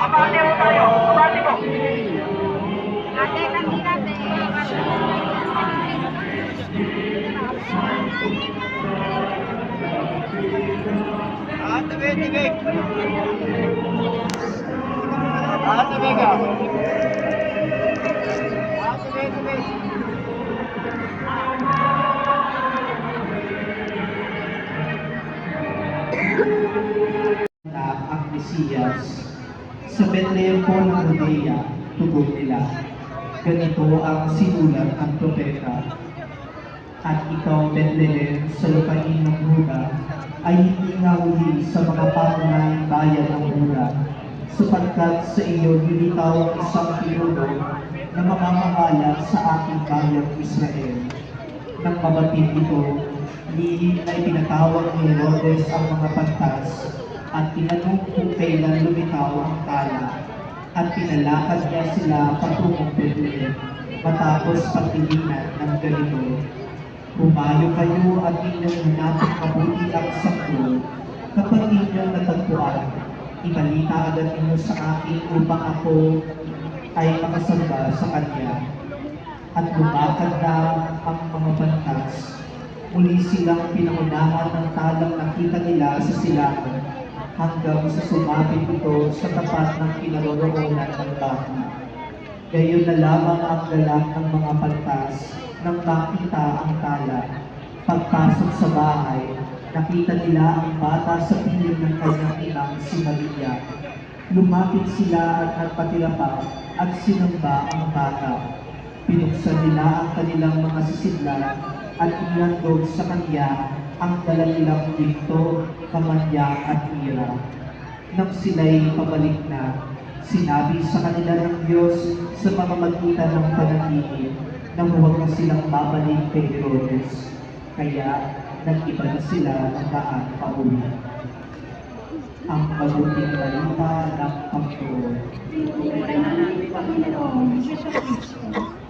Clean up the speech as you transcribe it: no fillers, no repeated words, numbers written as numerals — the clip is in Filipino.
Abante mo tayo. Abante mo. Ate, mahirap Tibig, tibig. Tibig ka. Tibig, tibig. Ang Mesiyas. Sa Bethlehem po ng Judea, tugon nila. Ganito ang sinulat ng propeta. At ikaw, Bethlehem, sa lupain ng Huda, ay hindi nga huli sa mga pangunahing bayan ng Huda, sapagkat sa iyo nilitaw ang isang pinuno na mamamahala sa aking bayang Israel. Nang mabatid ito, lihim na ipinatawag ni Herodes ang mga pantas at tinanong kung kailan lumitaw ang tala at pinalakad niya sila patungong Bethlehem matapos pagtilinan ng ganito. Humayo kayo at inyong hanapin mabuti ang sanggol. Kapag inyong natagpuan, ibalita agad ninyo sa akin upang ako ay makasamba sa kanya. At lumakad na ang mga bantas. Muli silang pinangunahan ng talang nakita nila sa silangan hanggang sa sumapit ito sa tapat ng kinaroroonan ng baka. Gayon na lamang ang galak ng mga pantas nang makita ang tala. Pagpasok sa bahay, nakita nila ang bata sa piling ng kanyang inang si Maria. Lumapit sila at nagpatilapa at sinamba ang bata. Pinuksan nila ang kanilang mga sisidlan at inandog sa kanya ang dala nilang ginto, kamanyang at ira. Nang sila'y pabalik na, sinabi sa kanila ng Diyos sa pamamagitan ng panaginip na huwag na silang babalik kay Herodes. Kaya nag-iba na sila ng daan pauwi. Ang mabuting balita ng Panginoon. Panginoon, Jesus Cristo.